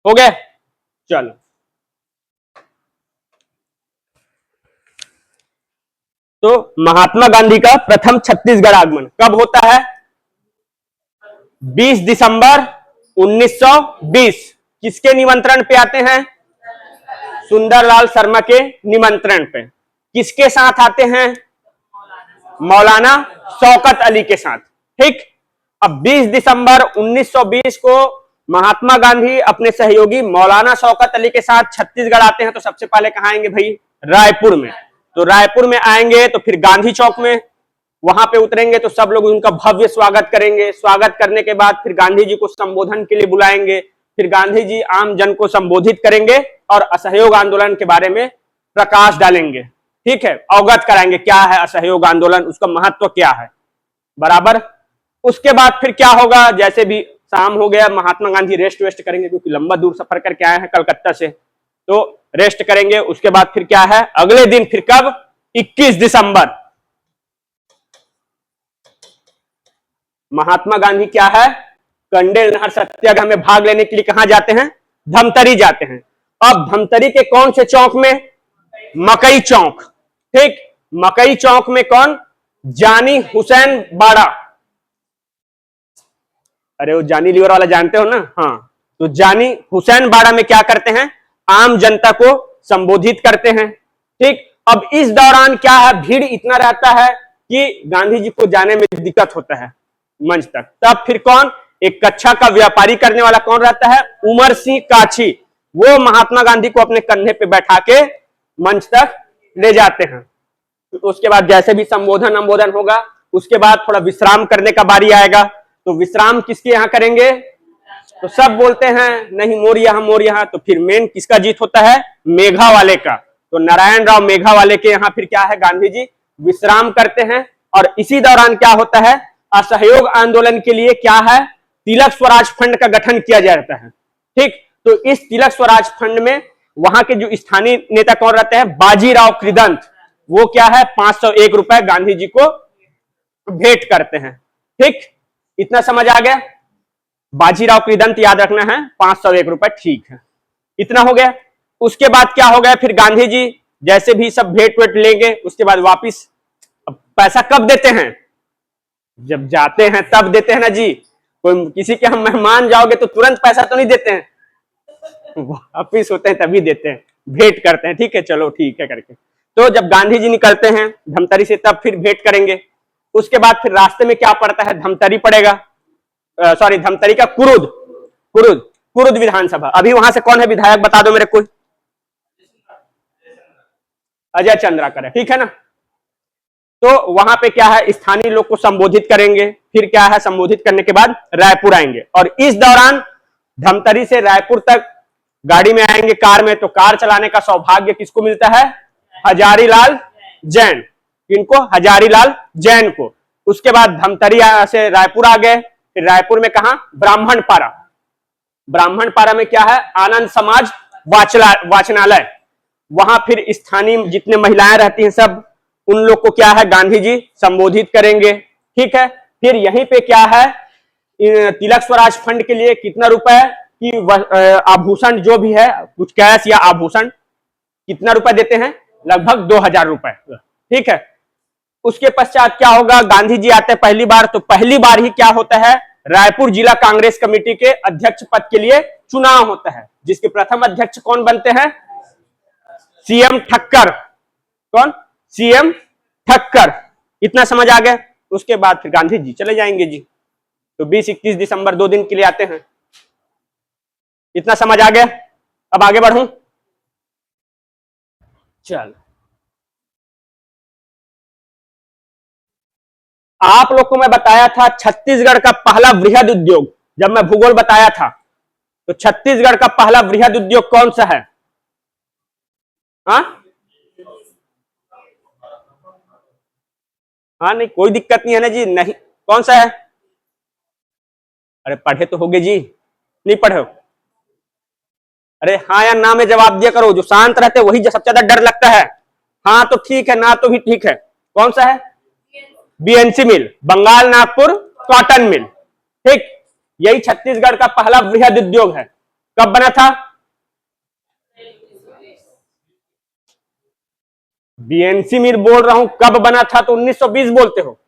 हो गए, चलो। तो महात्मा गांधी का प्रथम छत्तीसगढ़ आगमन कब होता है? 20 दिसंबर 1920। किसके निमंत्रण पे आते हैं? सुंदरलाल शर्मा के निमंत्रण पे। किसके साथ आते हैं? मौलाना शौकत अली के साथ, ठीक। अब 20 दिसंबर 1920 को महात्मा गांधी अपने सहयोगी मौलाना शौकत अली के साथ छत्तीसगढ़ आते हैं, तो सबसे पहले कहां आएंगे भाई? रायपुर में। तो रायपुर में आएंगे तो फिर गांधी चौक में, वहां पे उतरेंगे तो सब लोग उनका भव्य स्वागत करेंगे। स्वागत करने के बाद फिर गांधी जी को संबोधन के लिए बुलाएंगे। फिर गांधी जी आम जन को संबोधित करेंगे और असहयोग आंदोलन के बारे में प्रकाश डालेंगे, ठीक है, अवगत कराएंगे क्या है असहयोग आंदोलन, उसका महत्व क्या है, बराबर। उसके बाद फिर क्या होगा, जैसे भी शाम हो गया, महात्मा गांधी रेस्ट वेस्ट करेंगे, क्योंकि लंबा दूर सफर करके आए हैं कलकत्ता से, तो रेस्ट करेंगे। उसके बाद फिर क्या है, अगले दिन फिर कब? 21 दिसंबर महात्मा गांधी क्या है, कंडेल नहर सत्याग्रह में भाग लेने के लिए कहां जाते हैं? धमतरी जाते हैं। अब धमतरी के कौन से चौक में? मकई चौक, ठीक। मकई चौक में कौन? जानी हुसैन बाड़ा। अरे वो जानी लीवर वाला जानते हो ना? हाँ, तो जानी हुसैन बाड़ा में क्या करते हैं? आम जनता को संबोधित करते हैं, ठीक। अब इस दौरान क्या है, भीड़ इतना रहता है कि गांधी जी को जाने में दिक्कत होता है मंच तक। तब फिर कौन? एक कच्छा का व्यापारी करने वाला कौन रहता है? उमर सिंह काछी। वो महात्मा गांधी को अपने कंधे पे बैठा के मंच तक ले जाते हैं। तो उसके बाद जैसे भी संबोधन होगा, उसके बाद थोड़ा विश्राम करने का बारी आएगा। तो विश्राम किसके यहाँ करेंगे? तो सब बोलते हैं नहीं मोर यहाँ, तो फिर मेन किसका जीत होता है? मेघा वाले का। तो नारायण राव मेघा वाले के यहाँ फिर क्या है, गांधी जी विश्राम करते हैं। और इसी दौरान क्या होता है, असहयोग आंदोलन के लिए क्या है, तिलक स्वराज फंड का गठन किया जाता है, ठीक। तो इस तिलक स्वराज फंड में वहां के जो स्थानीय नेता कौन रहते हैं? बाजीराव कृदंत। वो क्या है, 501 रुपए गांधी जी को भेंट करते हैं, ठीक। इतना समझ आ गया? बाजीराव कृदंत याद रखना है, 501 रुपए, ठीक है। इतना हो गया। उसके बाद क्या हो गया, फिर गांधी जी जैसे भी सब भेंट वेट लेंगे, उसके बाद वापिस। अब पैसा कब देते हैं? जब जाते हैं तब देते हैं ना जी। कोई किसी के हम मेहमान जाओगे तो तुरंत पैसा तो नहीं देते हैं, वापिस होते हैं तभी देते हैं, भेंट करते हैं, ठीक है, चलो ठीक है करके। तो जब गांधी जी निकलते हैं धमतरी से, तब फिर भेंट करेंगे। उसके बाद फिर रास्ते में क्या पड़ता है? धमतरी पड़ेगा, सॉरी धमतरी का कुरुद। कुरुद कुरुद विधानसभा। अभी वहां से कौन है विधायक, बता दो मेरे को। अजय चंद्राकर है, ठीक है ना। तो वहां पे क्या है, स्थानीय लोग को संबोधित करेंगे, फिर क्या है, संबोधित करने के बाद रायपुर आएंगे, और इस दौरान धमतरी से रायपुर तक गाड़ी में आएंगे, कार में। तो कार चलाने का सौभाग्य किसको मिलता है, हजारीलाल जैन। इनको हजारीलाल जैन को। उसके बाद धमतरी से रायपुर आ गए, फिर रायपुर में कहा, ब्राह्मणपारा। ब्राह्मणपारा में क्या है, आनंद समाज वाचनालय। वहां फिर स्थानीय जितने महिलाएं रहती हैं सब, उन लोग को क्या है, गांधी जी संबोधित करेंगे, ठीक है। फिर यहीं पे क्या है, तिलक स्वराज फंड के लिए कितना रुपए की आभूषण जो भी है, कुछ कैश या आभूषण, कितना रुपए देते हैं, लगभग 2000 रुपए, ठीक है। उसके पश्चात क्या होगा, गांधी जी आते हैं पहली बार, तो पहली बार ही क्या होता है, रायपुर जिला कांग्रेस कमेटी के अध्यक्ष पद के लिए चुनाव होता है, जिसके प्रथम अध्यक्ष कौन बनते हैं, सीएम ठक्कर। कौन, सीएम ठक्कर। इतना समझ आ गया। उसके बाद फिर गांधी जी चले जाएंगे जी, तो 20-21 दिसंबर 2 दिन के लिए आते हैं। इतना समझ आ गया। अब आगे बढ़ूं, चल। आप लोग को मैं बताया था छत्तीसगढ़ का पहला वृहद उद्योग, जब मैं भूगोल बताया था, तो छत्तीसगढ़ का पहला वृहद उद्योग कौन सा है, हाँ हाँ, नहीं कोई दिक्कत नहीं है ना जी, नहीं, कौन सा है, अरे पढ़े तो होगे जी, नहीं पढ़े हो, अरे हाँ या ना में जवाब दिया करो, जो शांत रहते वही सबसे ज्यादा डर लगता है। हाँ तो ठीक है, ना तो भी ठीक है। कौन सा है, बीएनसी मिल, बंगाल नागपुर कॉटन मिल, ठीक। यही छत्तीसगढ़ का पहला वृहद उद्योग है। कब बना था, बीएनसी मिल बोल रहा हूं, कब बना था, तो 1920 बोलते हो।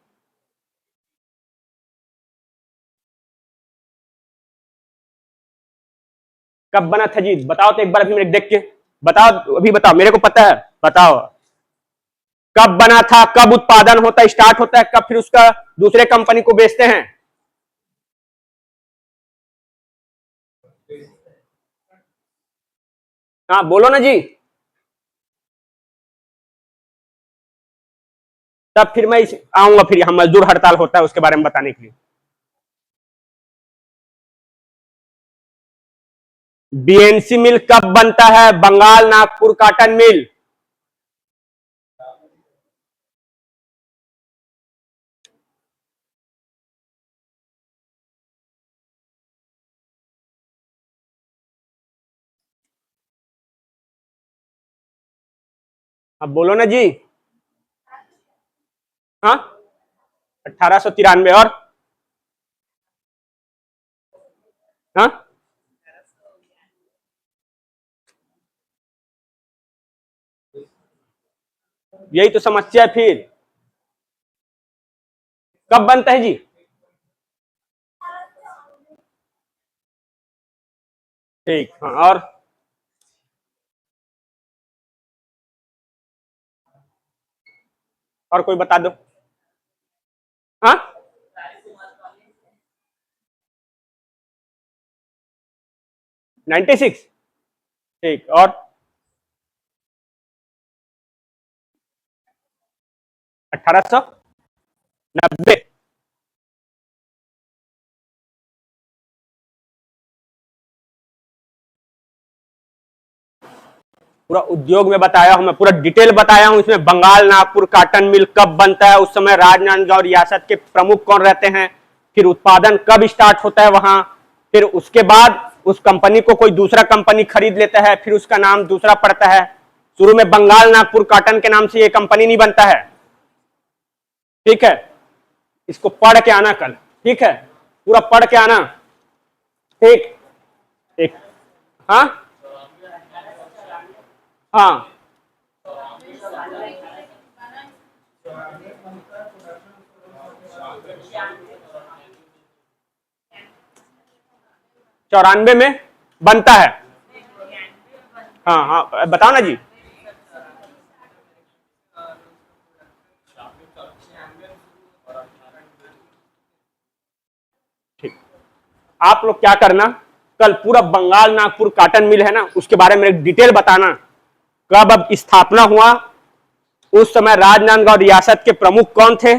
कब बना था जी, बताओ तो एक बार, अभी मेरे देख के बताओ, अभी बताओ, मेरे को पता है, बताओ कब बना था, कब उत्पादन होता है, स्टार्ट होता है, कब फिर उसका दूसरे कंपनी को बेचते हैं। हाँ बोलो ना जी। तब फिर मैं आऊंगा, फिर यहां मजदूर हड़ताल होता है उसके बारे में बताने के लिए। बीएनसी मिल कब बनता है, बंगाल नागपुर कॉटन मिल। अब बोलो ना जी। हाँ, 1893, और हाँ, यही तो समस्या है। फिर कब बनता है जी, ठीक, हाँ, और कोई बता दो। हाँ, 96, ठीक, और 1890, पूरा उद्योग में बताया हूं मैं, पूरा डिटेल बताया हूं इसमें। बंगाल नागपुर कॉटन मिल कब बनता है, उस समय राजनांदगांव रियासत के प्रमुख कौन रहते हैं, फिर उत्पादन कब स्टार्ट होता है वहां, फिर उसके बाद उस कंपनी को कोई दूसरा कंपनी खरीद लेता है, फिर उसका नाम दूसरा पड़ता है। शुरू में बंगाल नागपुर कॉटन के नाम से ये कंपनी नहीं बनता है, ठीक है। इसको पढ़ के आना कल, ठीक है, पूरा पढ़ के आना, ठीक। एक, हाँ हाँ, 94 में बनता है। हाँ हाँ, बताओ ना जी। ठीक, आप लोग क्या करना, कल पूरा बंगाल नागपुर कॉटन मिल है ना, उसके बारे में एक डिटेल बताना, कब अब स्थापना हुआ, उस समय राजनांदगांव रियासत के प्रमुख कौन थे,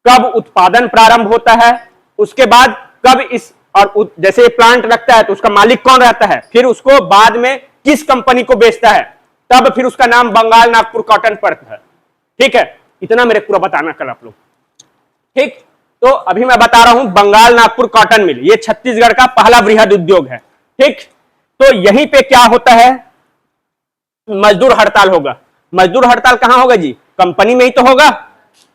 कब उत्पादन प्रारंभ होता है, उसके बाद कब इस और जैसे प्लांट रखता है तो उसका मालिक कौन रहता है, फिर उसको बाद में किस कंपनी को बेचता है, तब फिर उसका नाम बंगाल नागपुर कॉटन पड़ता है। ठीक है, इतना मेरे पूरा बताना कल आप लोग। ठीक, तो अभी मैं बता रहा हूं बंगाल नागपुर कॉटन मिल, ये छत्तीसगढ़ का पहला वृहद उद्योग है। ठीक, तो यहीं पे क्या होता है, मजदूर हड़ताल होगा। मजदूर हड़ताल कहां होगा जी, कंपनी में ही तो होगा।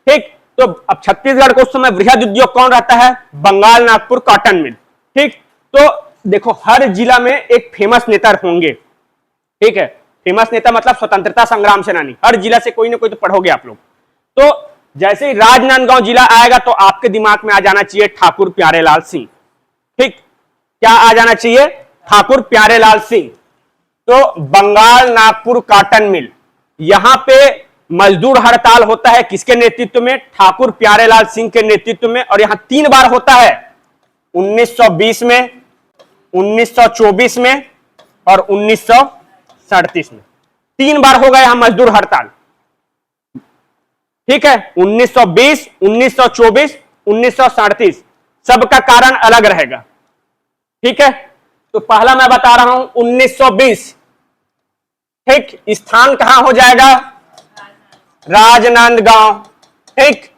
ठीक, तो अब छत्तीसगढ़ को उस समय वृहद उद्योग कौन रहता है, बंगाल नागपुर कॉटन मिल। ठीक, तो देखो हर जिला में एक फेमस नेता होंगे। ठीक है, फेमस नेता मतलब स्वतंत्रता संग्राम सेनानी, हर जिला से कोई ना कोई तो पढ़ोगे आप लोग। तो जैसे ही राजनांदगांव जिला आएगा तो आपके दिमाग में आ जाना चाहिए ठाकुर प्यारेलाल सिंह। ठीक, क्या आ जाना चाहिए, ठाकुर प्यारेलाल सिंह। तो बंगाल नागपुर कॉटन मिल, यहां पे मजदूर हड़ताल होता है किसके नेतृत्व में, ठाकुर प्यारेलाल सिंह के नेतृत्व में, और यहां 3 बार होता है, 1920 में, 1924 में और 1937 में। 3 बार होगा यहां मजदूर हड़ताल। ठीक है, 1920, 1924, 1937, सबका कारण अलग रहेगा। ठीक है, तो पहला मैं बता रहा हूं 1920। ठीक, स्थान कहां हो जाएगा, राजनांदगांव। ठीक,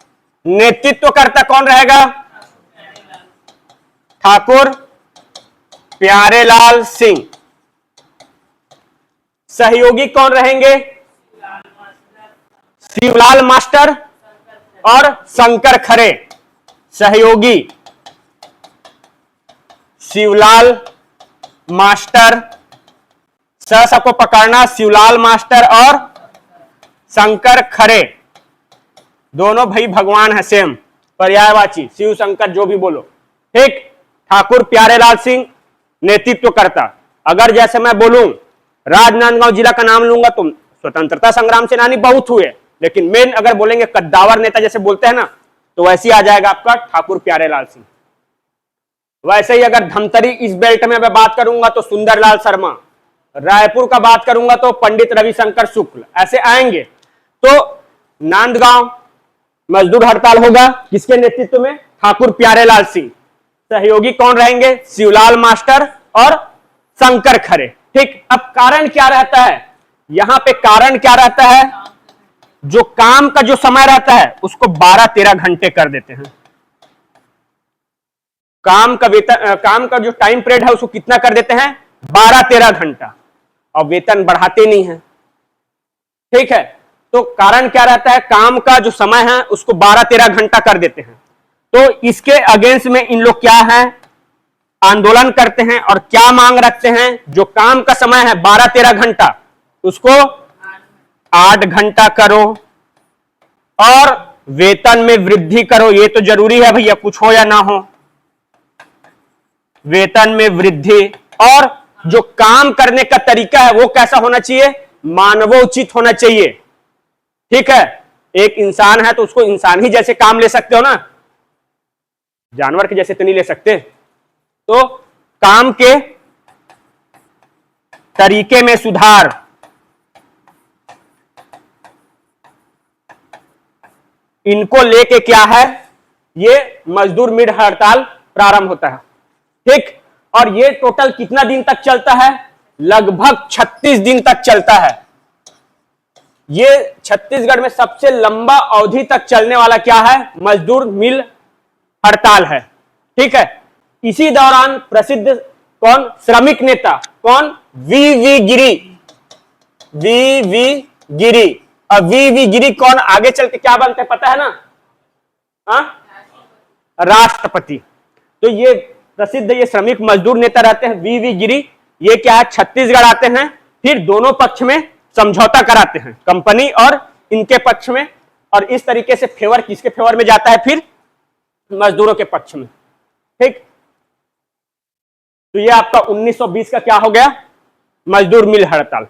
नेतृत्व करता कौन रहेगा, ठाकुर प्यारेलाल सिंह। सहयोगी कौन रहेंगे, शिवलाल मास्टर और शंकर खरे। सहयोगी शिवलाल मास्टर, स सबको पकड़ना, शिवलाल मास्टर और शंकर खरे, दोनों भाई भगवान है, सेम पर्यायवाची, शिव शंकर जो भी बोलो। ठीक, ठाकुर प्यारेलाल सिंह नेतृत्व करता। अगर जैसे मैं बोलूं राजनांदगांव जिला का नाम लूंगा तो स्वतंत्रता संग्राम सेनानी बहुत हुए, लेकिन मेन अगर बोलेंगे कद्दावर नेता जैसे बोलते हैं ना, तो वैसे ही आ जाएगा आपका ठाकुर प्यारेलाल सिंह। वैसे ही अगर धमतरी इस बेल्ट में मैं बात करूंगा तो सुंदरलाल शर्मा, रायपुर का बात करूंगा तो पंडित रविशंकर शुक्ल, ऐसे आएंगे। तो नांदगांव मजदूर हड़ताल होगा किसके नेतृत्व में, ठाकुर प्यारेलाल सिंह। सहयोगी कौन रहेंगे, शिवलाल मास्टर और शंकर खरे। ठीक, अब कारण क्या रहता है, यहां पे कारण क्या रहता है, जो काम का जो समय रहता है उसको 12-13 घंटे कर देते हैं। काम का वेतन, काम का जो टाइम पीरियड है उसको कितना कर देते हैं, 12-13 घंटा, और वेतन बढ़ाते नहीं है। ठीक है, तो कारण क्या रहता है, काम का जो समय है उसको 12-13 घंटा कर देते हैं। तो इसके अगेंस्ट में इन लोग क्या है, आंदोलन करते हैं और क्या मांग रखते हैं, जो काम का समय है 12-13 घंटा उसको 8 घंटा करो और वेतन में वृद्धि करो। ये तो जरूरी है भैया, कुछ हो या ना हो, वेतन में वृद्धि, और जो काम करने का तरीका है वो कैसा होना चाहिए, मानवोचित होना चाहिए। ठीक है, एक इंसान है तो उसको इंसान ही जैसे काम ले सकते हो ना, जानवर के जैसे तो नहीं ले सकते। तो काम के तरीके में सुधार, इनको लेके क्या है, ये मजदूर मिड हड़ताल प्रारंभ होता है। ठीक, और ये टोटल कितना दिन तक चलता है, लगभग 36 दिन तक चलता है। ये छत्तीसगढ़ में सबसे लंबा अवधि तक चलने वाला क्या है, मजदूर मिल हड़ताल है। ठीक है, इसी दौरान प्रसिद्ध कौन, श्रमिक नेता कौन, वी गिरी। वी गिरी, अब वी गिरी कौन, आगे चल के क्या बनते पता है ना, राष्ट्रपति। तो ये प्रसिद्ध ये श्रमिक मजदूर नेता रहते हैं वी गिरी। ये क्या है, छत्तीसगढ़ आते हैं, फिर दोनों पक्ष में समझौता कराते हैं, कंपनी और इनके पक्ष में, और इस तरीके से फेवर किसके फेवर में जाता है, फिर मजदूरों के पक्ष में। ठीक, तो ये आपका 1920 का क्या हो गया, मजदूर मिल हड़ताल।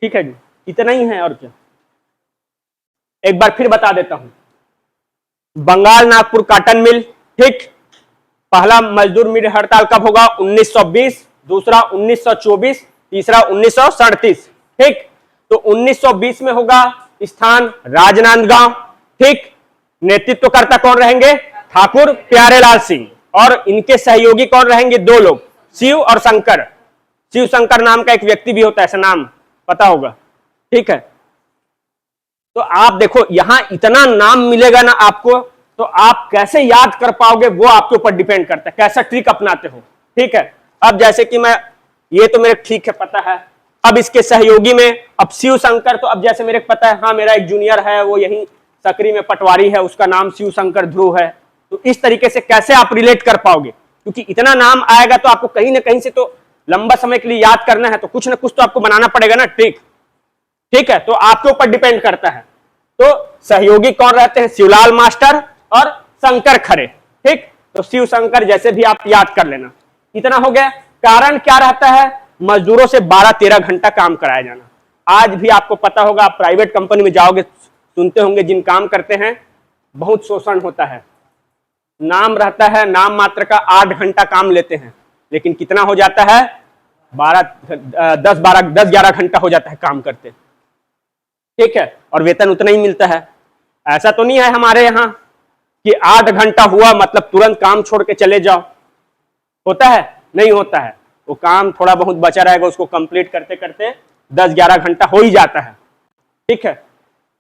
ठीक है जी, इतना ही है और क्या, एक बार फिर बता देता हूं। बंगाल नागपुर कॉटन मिल ठीक, पहला मजदूर मिल हड़ताल कब होगा? 1920, दूसरा 1924, तीसरा 1937। ठीक, तो 1920 में होगा स्थान राजनांदगांव। ठीक, नेतृत्व करता कौन रहेंगे? ठाकुर प्यारेलाल सिंह, और इनके सहयोगी कौन रहेंगे? दो लोग, शिव और शंकर। शिव शंकर नाम का एक व्यक्ति भी होता है, ऐसा नाम पता होगा। ठीक है, तो आप देखो यहां इतना नाम मिलेगा ना आपको, तो आप कैसे याद कर पाओगे वो आपके ऊपर डिपेंड करता है, कैसा ट्रिक अपनाते हो। ठीक है, अब जैसे कि मैं, ये तो मेरे ठीक है पता है, अब इसके सहयोगी में अब शिव शंकर, तो अब जैसे मेरे पता है, हाँ मेरा एक जूनियर है वो यही सकरी में पटवारी है, उसका नाम शिव शंकर ध्रुव है। तो इस तरीके से कैसे आप रिलेट कर पाओगे, क्योंकि इतना नाम आएगा तो आपको कहीं ना कहीं से तो लंबा समय के लिए याद करना है, तो कुछ ना कुछ तो आपको बनाना पड़ेगा ना ट्रिक। ठीक है, तो आपके ऊपर डिपेंड करता है। तो सहयोगी कौन रहते हैं? शिवलाल मास्टर और शंकर खरे। ठीक, तो शिव शंकर जैसे भी आप याद कर लेना। इतना हो गया। कारण क्या रहता है? मजदूरों से 12-13 घंटा काम कराया जाना। आज भी आपको पता होगा, आप प्राइवेट कंपनी में जाओगे, सुनते होंगे जिन काम करते हैं बहुत शोषण होता है। नाम रहता है, नाम मात्र का 8 घंटा काम लेते हैं, लेकिन कितना हो जाता है? 10-11 घंटा हो जाता है काम करते। ठीक है, और वेतन उतना ही मिलता है। ऐसा तो नहीं है हमारे यहाँ कि 8 घंटा हुआ मतलब तुरंत काम छोड़ के चले जाओ, होता है? नहीं होता है, वो काम थोड़ा बहुत बचा रहेगा, उसको कंप्लीट करते करते 10-11 घंटा हो ही जाता है। ठीक है,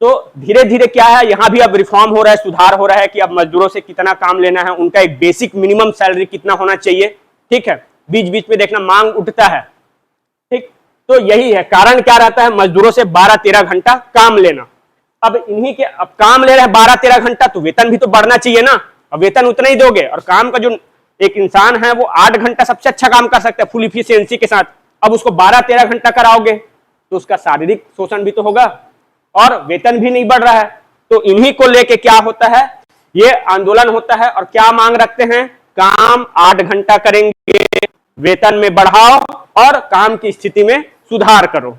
तो धीरे धीरे क्या है, यहां भी अब रिफॉर्म हो रहा है, सुधार हो रहा है कि अब मजदूरों से कितना काम लेना है, उनका एक बेसिक मिनिमम सैलरी कितना होना चाहिए। ठीक है, बीच बीच में देखना मांग उठता है। ठीक, तो यही है कारण। क्या रहता है? मजदूरों से 12-13 घंटा काम लेना। अब इन्हीं के, अब काम ले रहे हैं 12-13 घंटा, तो वेतन भी तो बढ़ना चाहिए ना। अब वेतन उतना ही दोगे, और काम का जो एक इंसान है वो 8 घंटा सबसे अच्छा काम कर सकता है फुल इफिशियंसी के साथ, अब उसको 12-13 घंटा कराओगे तो उसका शारीरिक शोषण भी तो होगा और वेतन भी नहीं बढ़ रहा है। तो इन्हीं को लेके क्या होता है, ये आंदोलन होता है। और क्या मांग रखते हैं? काम 8 घंटा करेंगे, वेतन में बढ़ाओ और काम की स्थिति में सुधार करो।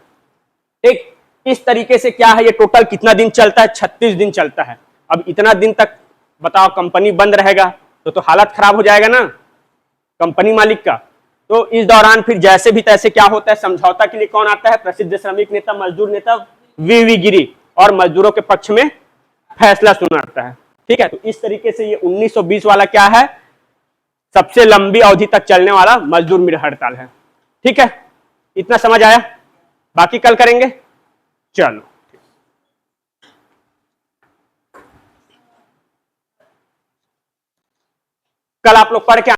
ठीक, इस तरीके से क्या है, ये टोटल कितना दिन चलता है? 36 दिन चलता है। अब इतना दिन तक बताओ कंपनी बंद रहेगा तो हालत खराब हो जाएगा ना कंपनी मालिक का। तो इस दौरान फिर जैसे भी तैसे क्या होता है, समझौता के लिए कौन आता है? प्रसिद्ध श्रमिक नेता, मजदूर नेता वी गिरी, और मजदूरों के पक्ष में फैसला सुनाता है। ठीक है, तो इस तरीके से ये 1920 वाला क्या है, सबसे लंबी अवधि तक चलने वाला मजदूर मिल हड़ताल है। ठीक है, इतना समझ आया? बाकी कल करेंगे। चलो, कल आप लोग पढ़ के